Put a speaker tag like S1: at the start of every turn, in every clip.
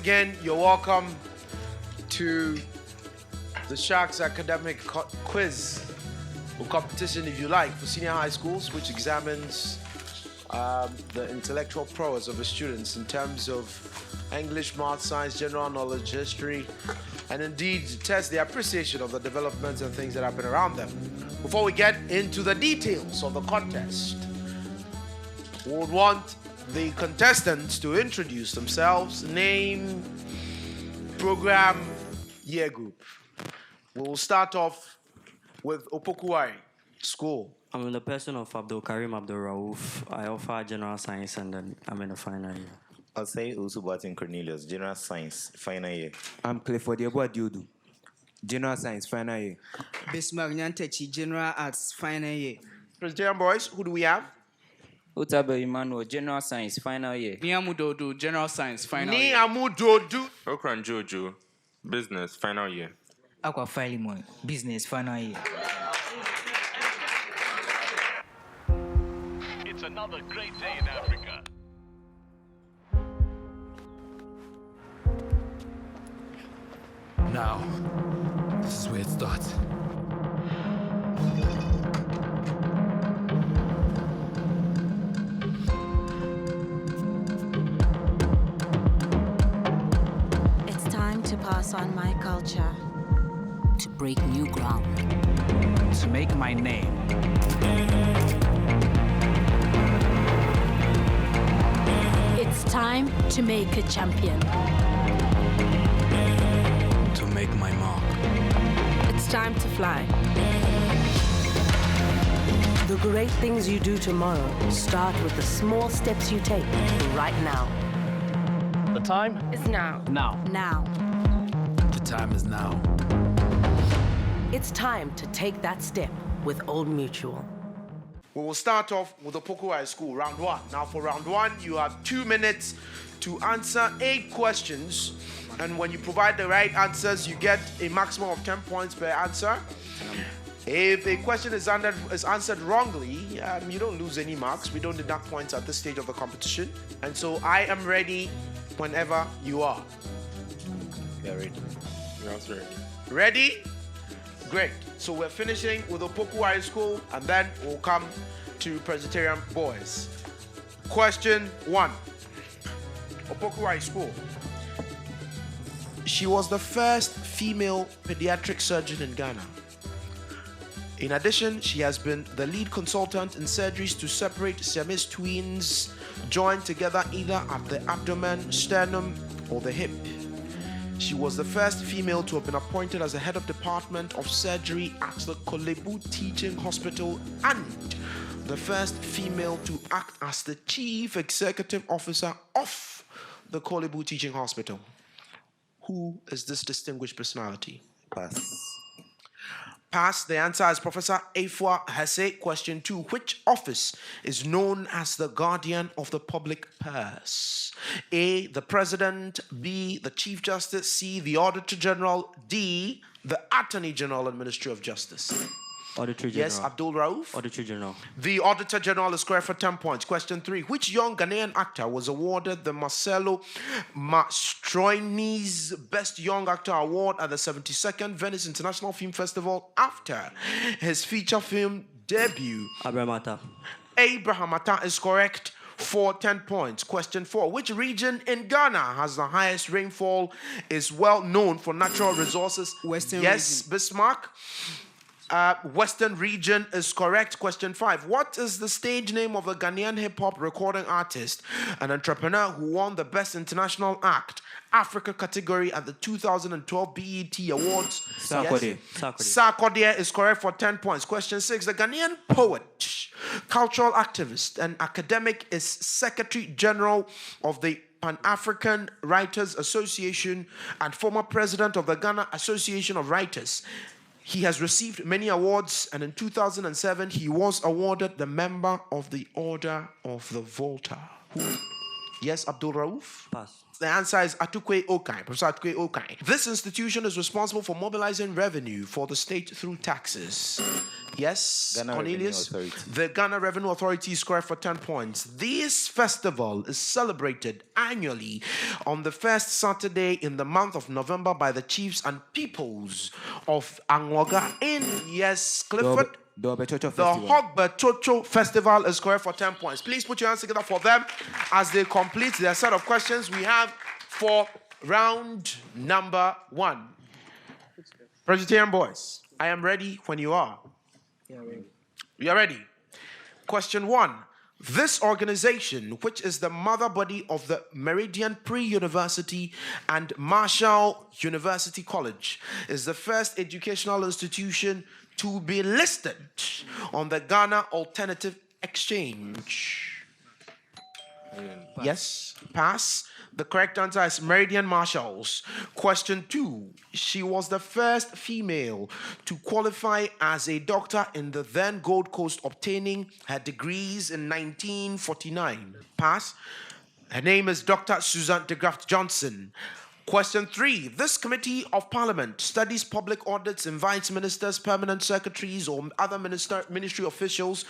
S1: again, you're welcome to the Sharks Academic Quiz or competition, if you like, for senior high schools, which examines the intellectual prowess of the students in terms of English, math, science, general knowledge, history, and indeed test the appreciation of the developments and things that happen around them. Before we get into the details of the contest, we would want the contestants to introduce themselves, name, program, year group. We will start off with Opoku Ware School.
S2: I'm in the person of Abdul Karim Abdul Rauf. I offer general science and then I'm in the final year.
S3: I'll say Usubatin Cornelius, general science, final year.
S4: I'm Clifford Yeboah Diodu, general science, final year.
S5: Bismarck Nyantechi, general arts, final year.
S1: Presbyterian boys, who do we have?
S6: Utabe Emmanuel, general science, final year.
S5: Niamudodu, general science, final year.
S1: Niamudodu.
S7: Okran Jojo, business, final year.
S8: Aqua Filimon, business, final year.
S9: It's another great day in Africa.
S10: Now, this is where it starts.
S11: It's time to pass on my culture.
S12: To break new ground.
S8: To make my name.
S12: It's time to make a champion.
S10: To make my mark.
S12: It's time to fly.
S13: The great things you do tomorrow start with the small steps you take right now.
S9: The time
S12: is now.
S8: Now.
S11: Now.
S10: The time is now.
S13: It's time to take that step with Old Mutual.
S1: We will start off with Opoku Ware School, round one. Now, for round one, you have 2 minutes to answer 8 questions. And when you provide the right answers, you get a maximum of 10 points per answer. If a question is answered wrongly, you don't lose any marks. We don't deduct points at this stage of the competition. And so I am ready whenever you are.
S3: You're ready.
S7: That's right.
S1: Ready? Great. So we're finishing with Opoku Ware School, and then we'll come to Presbyterian boys. Question 1. Opoku Ware School. She was the first female pediatric surgeon in Ghana. In addition, she has been the lead consultant in surgeries to separate Siamese twins joined together either at the abdomen, sternum, or the hip. She was the first female to have been appointed as the head of department of surgery at the Kolebu Teaching Hospital and the first female to act as the chief executive officer of the Kolebu Teaching Hospital. Who is this distinguished personality?
S3: Pass.
S1: Pass. The answer is Professor Afua Hesse. Question 2. Which office is known as the guardian of the public purse? A, the President. B, the Chief Justice. C, the Auditor General. D, the Attorney General and Ministry of Justice.
S2: Auditor General.
S1: Yes, Abdul Rauf.
S2: Auditor General.
S1: The Auditor General is correct for 10 points. Question 3. Which young Ghanaian actor was awarded the Marcelo Mastroianni's Best Young Actor Award at the 72nd Venice International Film Festival after his feature film debut?
S2: Abraham Atta.
S1: Abraham Atta is correct for 10 points. Question 4. Which region in Ghana has the highest rainfall, is well known for natural resources?
S5: Western
S1: Yes,
S5: region.
S1: Bismarck. Western region is correct. Question 5. What is the stage name of a Ghanaian hip-hop recording artist and entrepreneur who won the Best International Act Africa category at the 2012 BET Awards?
S2: Sarkodie.
S1: Yes. Sarkodie is correct for 10 points. Question 6. The Ghanaian poet, cultural activist, and academic is Secretary General of the Pan-African Writers Association and former president of the Ghana Association of Writers. He has received many awards, and in 2007, he was awarded the Member of the Order of the Volta. Who? Yes, Abdul Rauf?
S2: Pass.
S1: The answer is Atukwe Okai, Professor Atukwe Okai. This institution is responsible for mobilizing revenue for the state through taxes. Yes,
S3: Ghana
S1: Cornelius.
S3: Revenue Authority.
S1: The Ghana Revenue Authority is correct for 10 points. This festival is celebrated annually on the first Saturday in the month of November by the chiefs and peoples of Angoga in, yes, Clifford.
S4: The Obechocho
S1: The
S4: Festival.
S1: Hogba Chocho Festival is correct for 10 points. Please put your hands together for them as they complete their set of questions we have for round number 1. Presbyterian boys, I am ready when you are. You are ready? Question 1. This organization, which is the mother body of the Meridian Pre-University and Marshall University College, is the first educational institution to be listed on the Ghana Alternative Exchange. Yes, pass. The correct answer is Meridian Marshalls. Question 2. She was the first female to qualify as a doctor in the then Gold Coast, obtaining her degrees in 1949. Pass. Her name is Dr. Susan de Graaf Johnson. Question 3. This committee of parliament studies public audits, invites ministers, permanent secretaries, or other ministry officials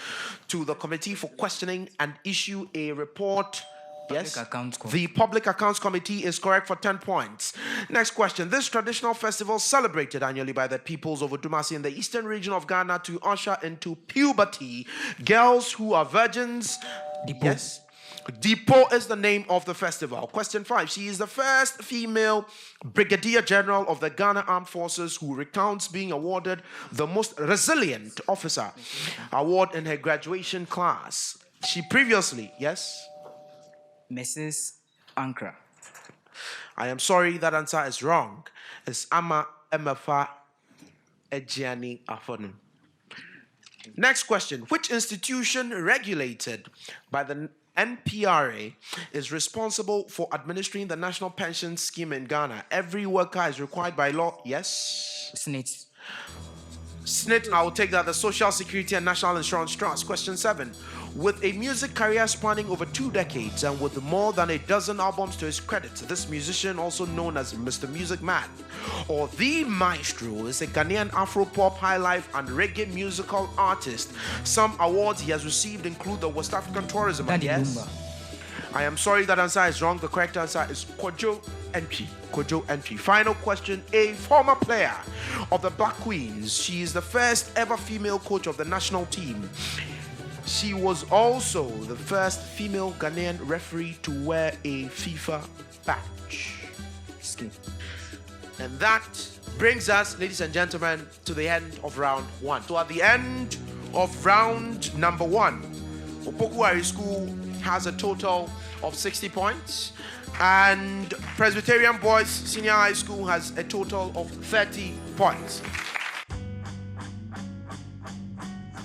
S1: to the committee for questioning and issue a report. Yes, the Public Accounts Committee is correct for 10 points. Next question. This traditional festival celebrated annually by the peoples of Odumasi in the eastern region of Ghana to usher into puberty girls who are virgins. Yes. Depot is the name of the festival. Question 5. She is the first female Brigadier General of the Ghana Armed Forces who recounts being awarded the Most Resilient Officer award in her graduation class. She previously, yes?
S5: Mrs. Ankra.
S1: I am sorry, that answer is wrong. It's Ama Emefa Ejiani Afonu. Next question. Which institution regulated by the NPRA is responsible for administering the National Pension Scheme in Ghana? Every worker is required by law. Yes? SNIT, I will take that. The Social Security and National Insurance Trust. Question 7. With a music career spanning over 2 decades and with more than a dozen albums to his credit, this musician, also known as Mr. Music Man or The Maestro, is a Ghanaian Afro-pop, high-life, and reggae musical artist. Some awards he has received include the West African Tourism. Yes. I am sorry, that answer is wrong. The correct answer is Kojo Entry. Kojo Entry. Final question. A former player of the Black Queens. She is the first ever female coach of the national team. She was also the first female Ghanaian referee to wear a FIFA badge. And that brings us, ladies and gentlemen, to the end of round 1. So at the end of round number 1, Opoku Ware School has a total of 60 points, and Presbyterian Boys Senior High School has a total of 30 points.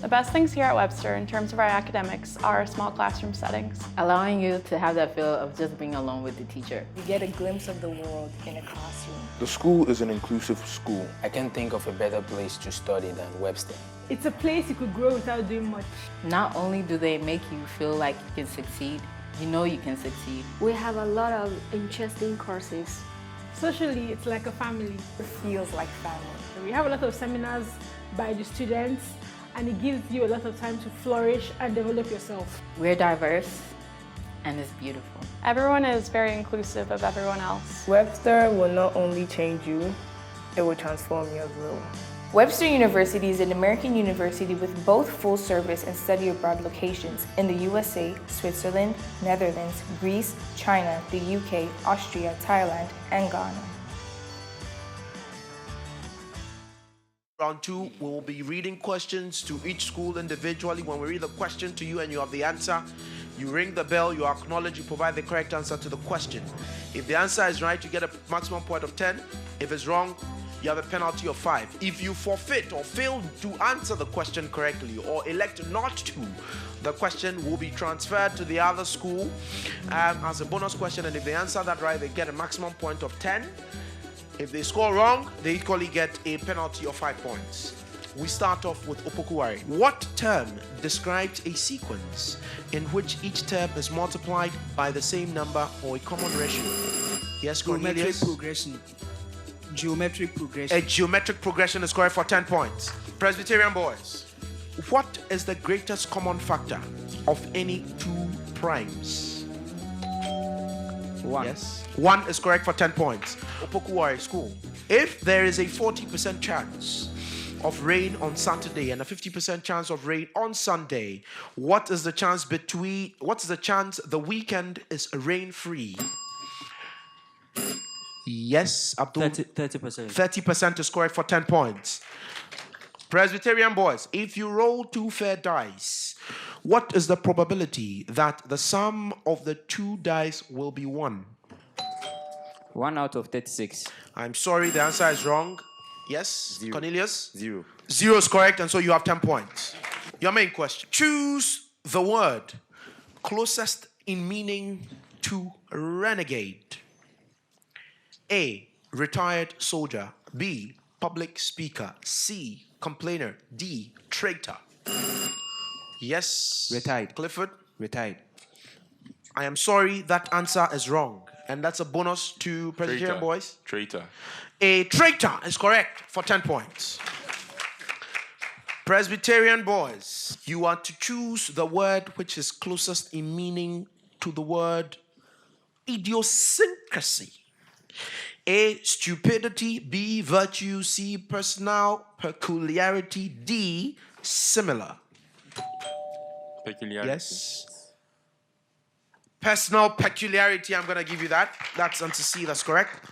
S14: The best things here at Webster in terms of our academics are small classroom settings.
S15: Allowing you to have that feel of just being alone with the teacher.
S16: You get a glimpse of the world in a classroom.
S17: The school is an inclusive school.
S18: I can't think of a better place to study than Webster.
S19: It's a place you could grow without doing much.
S15: Not only do they make you feel like you can succeed, you know you can succeed.
S20: We have a lot of interesting courses.
S19: Socially, it's like a family.
S16: It feels like family.
S19: We have a lot of seminars by the students, and it gives you a lot of time to flourish and develop yourself.
S15: We're diverse, and it's beautiful.
S14: Everyone is very inclusive of everyone else.
S16: Webster will not only change you, it will transform you as well.
S21: Webster University is an American university with both full service and study abroad locations in the USA, Switzerland, Netherlands, Greece, China, the UK, Austria, Thailand, and Ghana.
S1: Round 2, we will be reading questions to each school individually. When we read the question to you and you have the answer, you ring the bell, you acknowledge, you provide the correct answer to the question. If the answer is right, you get a maximum point of 10. If it's wrong, you have a penalty of 5. If you forfeit or fail to answer the question correctly or elect not to, the question will be transferred to the other school as a bonus question. And if they answer that right, they get a maximum point of 10. If they score wrong, they equally get a penalty of 5 points. We start off with Opoku Ware. What term describes a sequence in which each term is multiplied by the same number or a common ratio? Yes, Cornelius?
S5: Geometric progression. Geometric progression.
S1: A geometric progression is correct for 10 points. Presbyterian boys. What is the greatest common factor of any two primes?
S4: 1.
S1: Yes. 1 is correct for 10 points. Opoku Ware School. If there is a 40% chance of rain on Saturday and a 50% chance of rain on Sunday, what is the chance the weekend is rain free? Yes, Abdul.
S2: 30%.
S1: 30% is correct for 10 points. Presbyterian boys, if you roll 2 fair dice, what is the probability that the sum of the 2 dice will be 1?
S4: 1 out of 36.
S1: I'm sorry, the answer is wrong. Yes,
S3: 0.
S1: Cornelius?
S3: 0.
S1: 0 is correct, and so you have 10 points. Your main question. Choose the word closest in meaning to renegade. A, retired soldier. B, public speaker. C, complainer. D, traitor. Yes.
S4: Retired.
S1: Clifford?
S4: Retired.
S1: I am sorry, that answer is wrong. And that's a bonus to Presbyterian boys.
S7: Traitor.
S1: A traitor is correct for 10 points. Presbyterian boys, you are to choose the word which is closest in meaning to the word idiosyncrasy. A, stupidity. B, virtue. C, personal peculiarity. D, similar.
S7: Peculiarity.
S1: Yes. Personal peculiarity, I'm going to give you that. That's answer C, that's correct.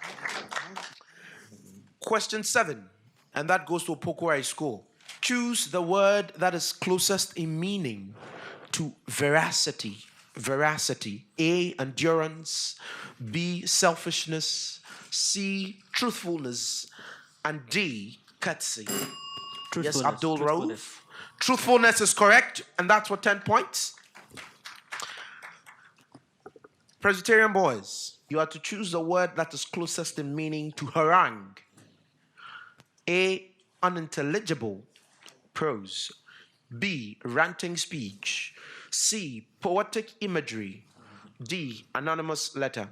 S1: Question 7, and that goes to Opoku Ware School. Choose the word that is closest in meaning to veracity. Veracity. A, endurance. B, selfishness. C, truthfulness. And D, courtesy. Yes, Abdul Rauf. Truthfulness is correct, and that's for 10 points. Presbyterian boys, you are to choose the word that is closest in meaning to harangue. A, unintelligible prose. B, ranting speech. C, poetic imagery. D, anonymous letter.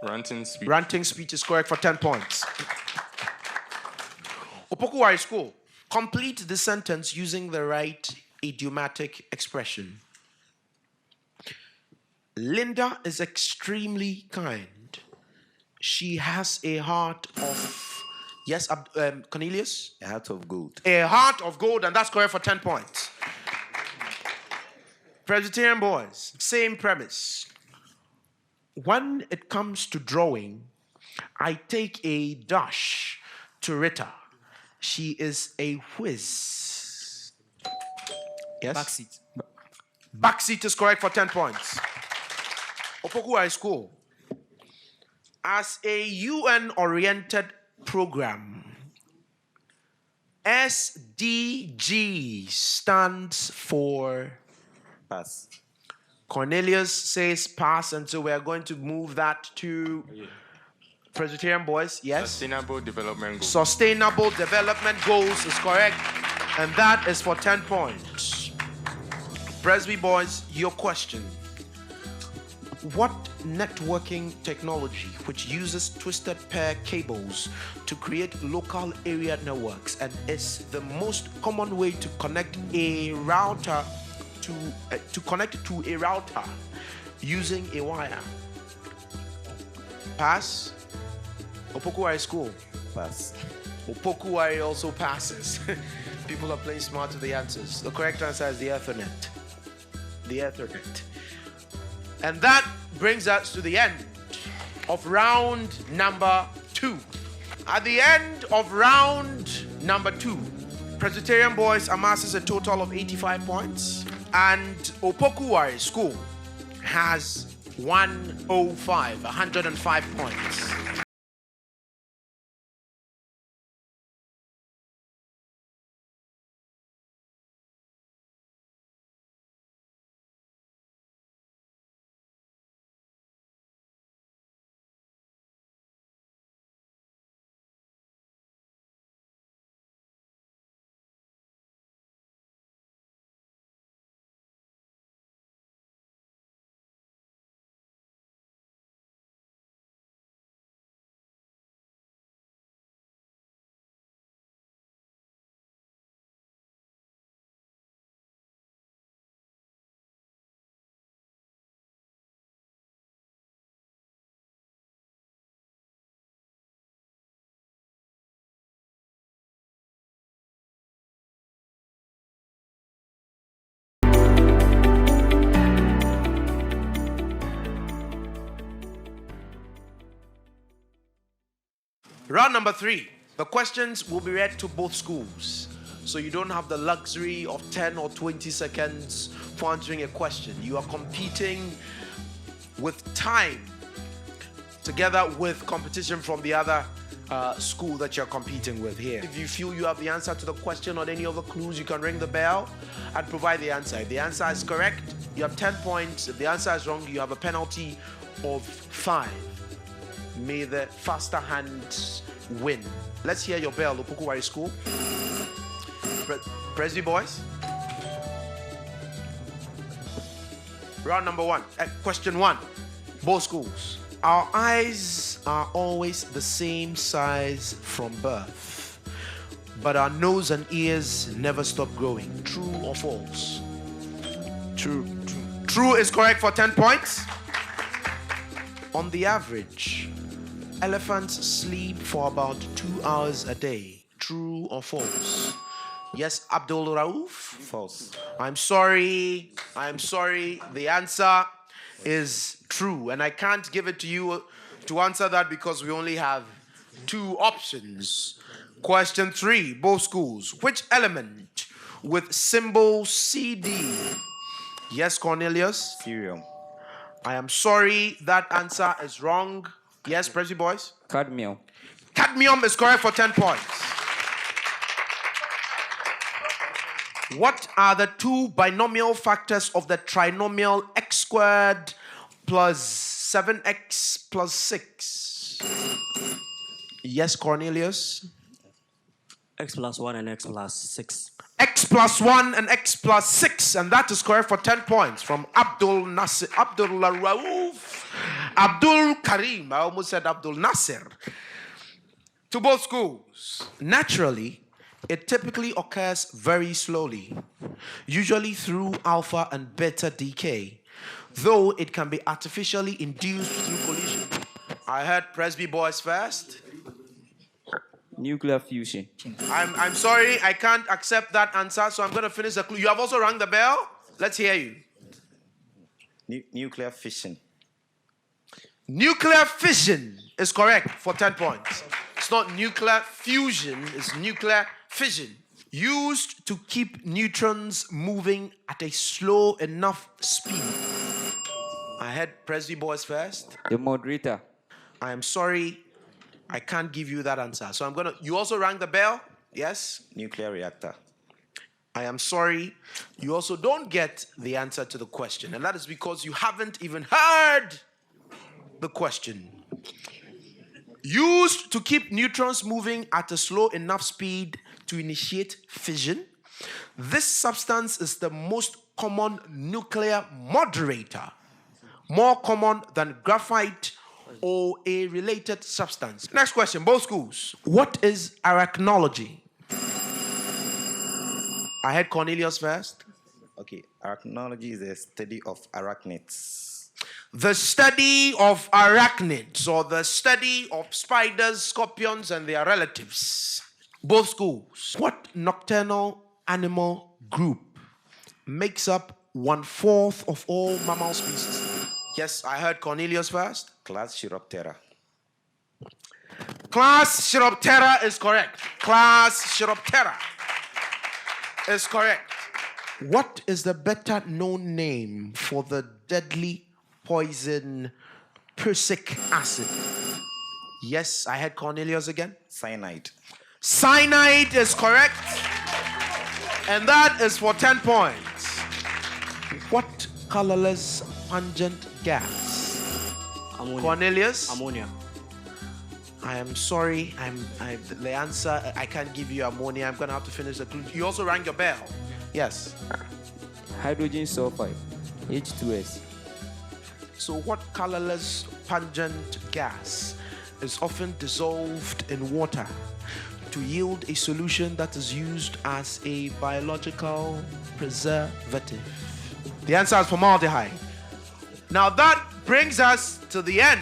S7: Ranting speech.
S1: Ranting speech is correct for 10 points. Opoku Ware School, complete the sentence using the right idiomatic expression. Linda is extremely kind. She has a heart of... Yes, Cornelius?
S3: A heart of gold.
S1: A heart of gold, and that's correct for 10 points. Presbyterian boys, same premise. When it comes to drawing, I take a dash to Rita. She is a whiz. Yes?
S5: Backseat.
S1: Backseat is correct for 10 points. Opoku Ware School. As a UN-oriented program, SDG stands for...
S3: Pass.
S1: Cornelius says pass, and so we are going to move that to Presbyterian boys. Yes?
S7: Sustainable Development Goals.
S1: Sustainable Development Goals is correct, and that is for 10 points. Presby boys, your question. What networking technology, which uses twisted pair cables to create local area networks and is the most common way to connect a router to connect to a router using a wire? Pass. Opoku Ware School.
S3: Pass.
S1: Opoku Ware also passes. People are playing smart with the answers. The correct answer is the Ethernet. The Ethernet. And that brings us to the end of round number 2. At the end of round number 2, Presbyterian boys amasses a total of 85 points, and Opoku Ware School has 105 points. Round number 3. The questions will be read to both schools. So you don't have the luxury of 10 or 20 seconds for answering a question. You are competing with time together with competition from the other school that you're competing with here. If you feel you have the answer to the question or any other clues, you can ring the bell and provide the answer. If the answer is correct, you have 10 points. If the answer is wrong, you have a penalty of 5. May the faster hands win. Let's hear your bell, Opoku Ware School. Presby boys. Round number 1. Question 1. Both schools. Our eyes are always the same size from birth, but our nose and ears never stop growing. True or false? True. True is correct for 10 points. On the average, elephants sleep for about 2 hours a day. True or false? Yes, Abdul Rauf?
S3: False.
S1: I'm sorry. The answer is true, and I can't give it to you to answer that because we only have 2 options. Question 3, both schools. Which element with symbol CD? Yes, Cornelius?
S3: Cerium.
S1: I am sorry, that answer is wrong. Yes, Presby boys?
S4: Cadmium.
S1: Cadmium is correct for 10 points. What are the 2 binomial factors of the trinomial x squared plus 7x plus 6? Yes, Cornelius?
S2: X plus 1 and X plus 6.
S1: X plus 1 and X plus 6, and that is correct for 10 points from Abdul Nasir, Abdul Rauf, Abdul Karim, I almost said Abdul Nasir. To both schools. Naturally, it typically occurs very slowly, usually through alpha and beta decay, though it can be artificially induced through collision. I heard Presby boys first.
S4: Nuclear fusion.
S1: I'm sorry, I can't accept that answer, so I'm going to finish the clue. You have also rung the bell. Let's hear you.
S3: Nuclear fission.
S1: Nuclear fission is correct for 10 points. It's not nuclear fusion, it's nuclear fission. Used to keep neutrons moving at a slow enough speed. I had Presby boys first.
S4: The moderator.
S1: I am sorry, I can't give you that answer. So I'm gonna. You also rang the bell? Yes?
S3: Nuclear reactor.
S1: I am sorry, you also don't get the answer to the question. And that is because you haven't even heard the question. Used to keep neutrons moving at a slow enough speed to initiate fission. This substance is the most common nuclear moderator, more common than graphite or a related substance. Next question, both schools. What is arachnology? I had Cornelius first.
S3: Okay, arachnology is the study of arachnids.
S1: The study of arachnids, or the study of spiders, scorpions, and their relatives. Both schools. What nocturnal animal group makes up 1/4 of all mammal species? Yes, I heard Cornelius first.
S3: Class Chiroptera.
S1: Class Chiroptera is correct. Class Chiroptera is correct. What is the better known name for the deadly poison prussic acid? Yes, I had Cornelius again.
S3: Cyanide.
S1: Cyanide is correct. And that is for 10 points. What colorless pungent gas?
S2: Ammonia.
S1: Cornelius?
S2: Ammonia.
S1: I am sorry. The answer, I can't give you ammonia. I'm going to have to finish the clue. You also rang your bell. Yes.
S4: Hydrogen sulfide. H2S.
S1: So what colorless pungent gas is often dissolved in water to yield a solution that is used as a biological preservative? The answer is formaldehyde. Now that brings us to the end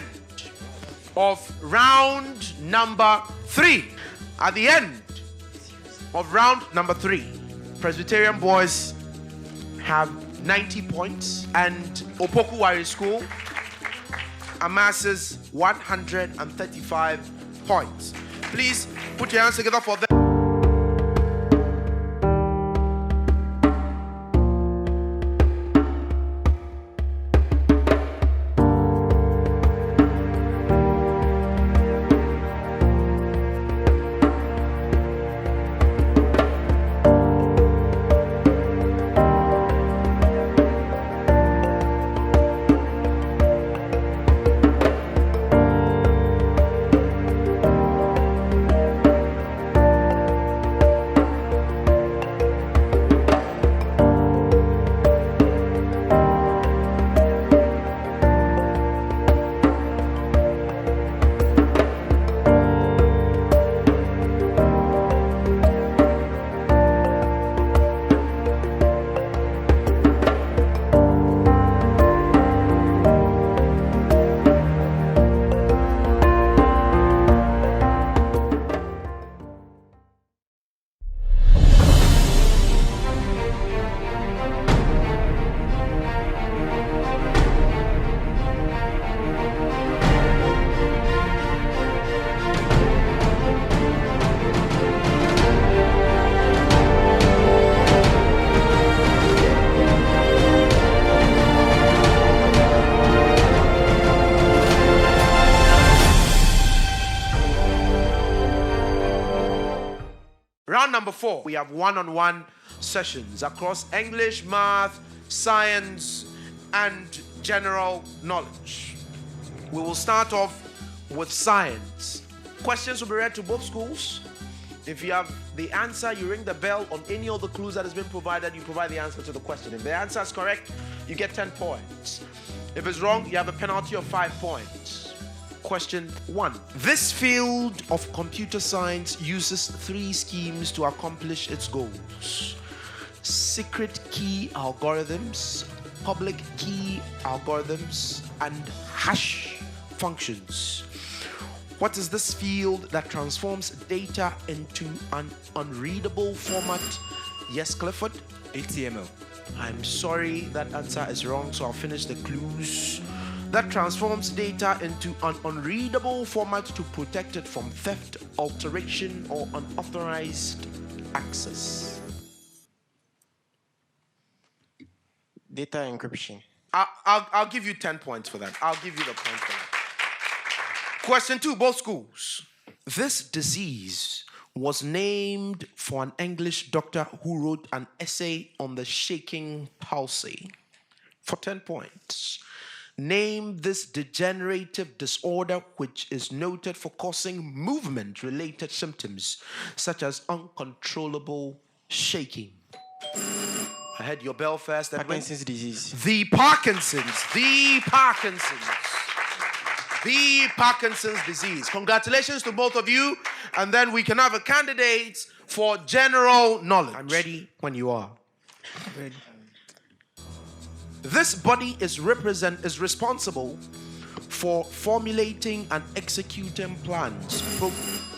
S1: of round number 3. At the end of round number 3, Presbyterian boys have 90 points and Opoku Ware School amasses 135 points. Please put your hands together for them. Round number 4, we have one-on-one sessions across English, math, science, and general knowledge. We will start off with science. Questions will be read to both schools. If you have the answer, you ring the bell on any of the clues that has been provided, you provide the answer to the question. If the answer is correct, you get 10 points. If it's wrong, you have a penalty of 5 points. Question 1. This field of computer science uses 3 schemes to accomplish its goals: secret key algorithms, public key algorithms, and hash functions. What is this field that transforms data into an unreadable format? Yes, Clifford?
S4: HTML.
S1: I'm sorry, that answer is wrong, so I'll finish the clues. That transforms data into an unreadable format to protect it from theft, alteration, or unauthorized access.
S6: Data encryption.
S1: I'll give you 10 points for that. I'll give you the point for that. Question 2, both schools. This disease was named for an English doctor who wrote an essay on the shaking palsy. For 10 points. Name this degenerative disorder which is noted for causing movement-related symptoms such as uncontrollable shaking. I had your bell first.
S6: Parkinson's disease.
S1: The Parkinson's disease. Congratulations to both of you. And then we can have a candidate for general knowledge. I'm ready when you are.
S5: Ready.
S1: This body is responsible for formulating and executing plans.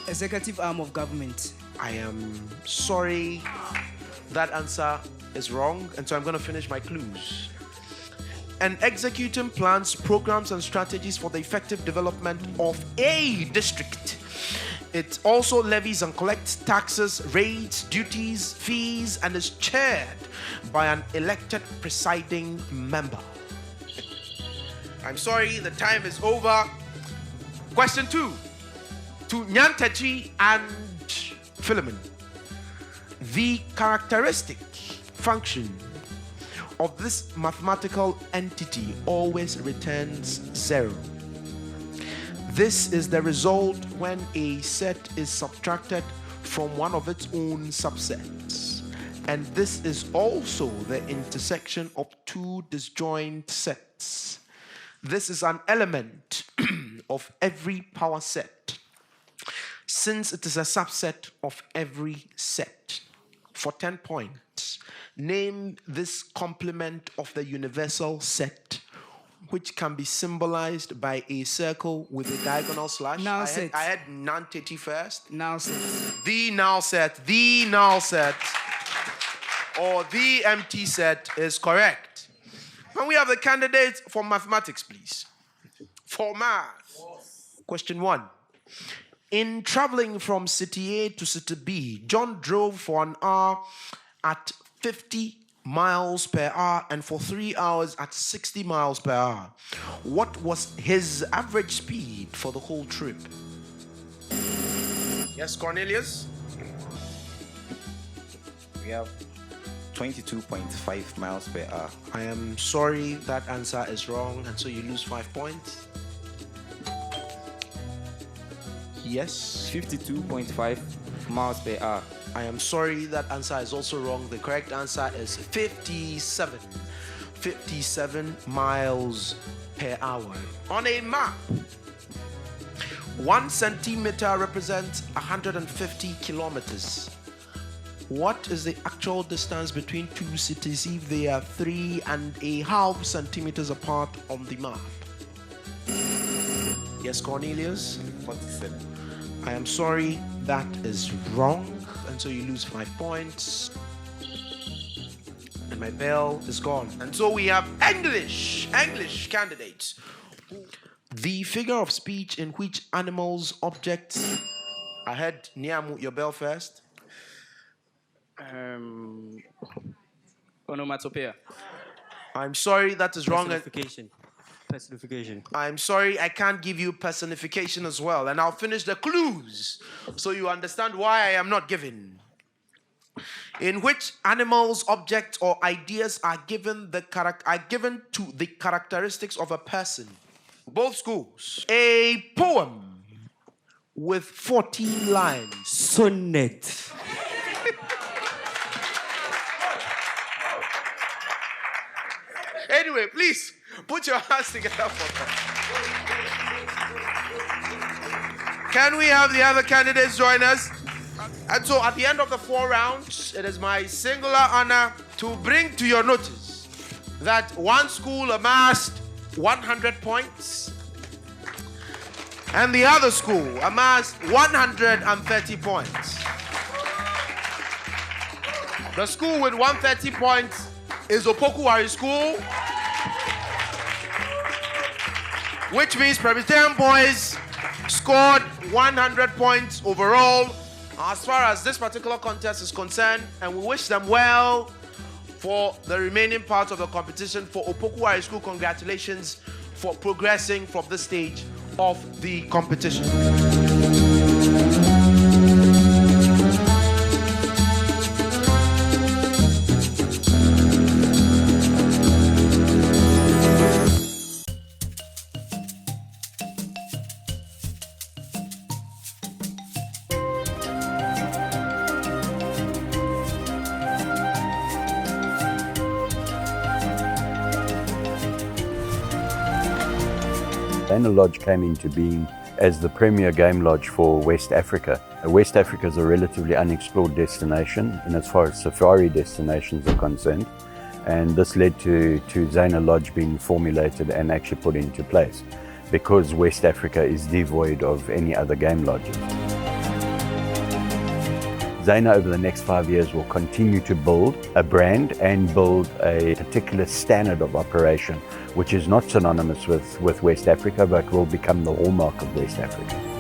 S5: Executive arm of government.
S1: I am sorry, that answer is wrong, and so I'm going to finish my clues. And executing plans, programs, and strategies for the effective development of a district. It also levies and collects taxes, rates, duties, fees, and is chaired by an elected presiding member. I'm sorry, the time is over. Question 2. To Nyantechi and Philemon. The characteristic function of this mathematical entity always returns 0. This is the result when a set is subtracted from one of its own subsets. And this is also the intersection of 2 disjoint sets. This is an element of every power set, since it is a subset of every set. For 10 points, name this complement of the universal set, which can be symbolized by a circle with a diagonal slash.
S5: Null set.
S1: I had non-teti first.
S5: Null set.
S1: The null set, or the empty set is correct. Can we have the candidates for mathematics, please? For math. Question 1. In traveling from city A to city B, John drove for an hour at 50 miles per hour and for 3 hours at 60 miles per hour. What was his average speed for the whole trip? Yes, Cornelius?
S3: We have 22.5 miles per hour.
S1: I am sorry, that answer is wrong, and so you lose 5 points. Yes?
S4: 52.5 miles per hour.
S1: I am sorry, that answer is also wrong. The correct answer is 57. 57 miles per hour. On a map, 1 centimeter represents 150 kilometers. What is the actual distance between two cities if they are 3.5 centimeters apart on the map? Yes, Cornelius?
S3: 47.
S1: I am sorry, that is wrong, and so you lose 5 points. And my bell is gone. And so we have English candidates. The figure of speech in which animals, objects. I had Niamu, your bell first.
S2: Onomatopoeia.
S1: I'm sorry, that is wrong.
S2: Personification.
S1: I'm sorry, I can't give you personification as well. And I'll finish the clues so you understand why I am not giving. In which animals, objects, or ideas are given to the characteristics of a person. Both schools. A poem with 14 lines.
S4: Sonnet.
S1: Anyway, please put your hands together for that. Can we have the other candidates join us? And so at the end of the 4 rounds, it is my singular honor to bring to your notice that one school amassed 100 points and the other school amassed 130 points. The school with 130 points is Opoku Ware School, which means Presbyterian boys scored 100 points overall as far as this particular contest is concerned, and we wish them well for the remaining parts of the competition. For Opoku Ware School, congratulations for progressing from this stage of the competition.
S9: Zana Lodge came into being as the premier game lodge for West Africa. West Africa is a relatively unexplored destination in as far as safari destinations are concerned, and this led to Zana Lodge being formulated and actually put into place because West Africa is devoid of any other game lodges. Zana over the next 5 years will continue to build a brand and build a particular standard of operation which is not synonymous with West Africa but will become the hallmark of West Africa.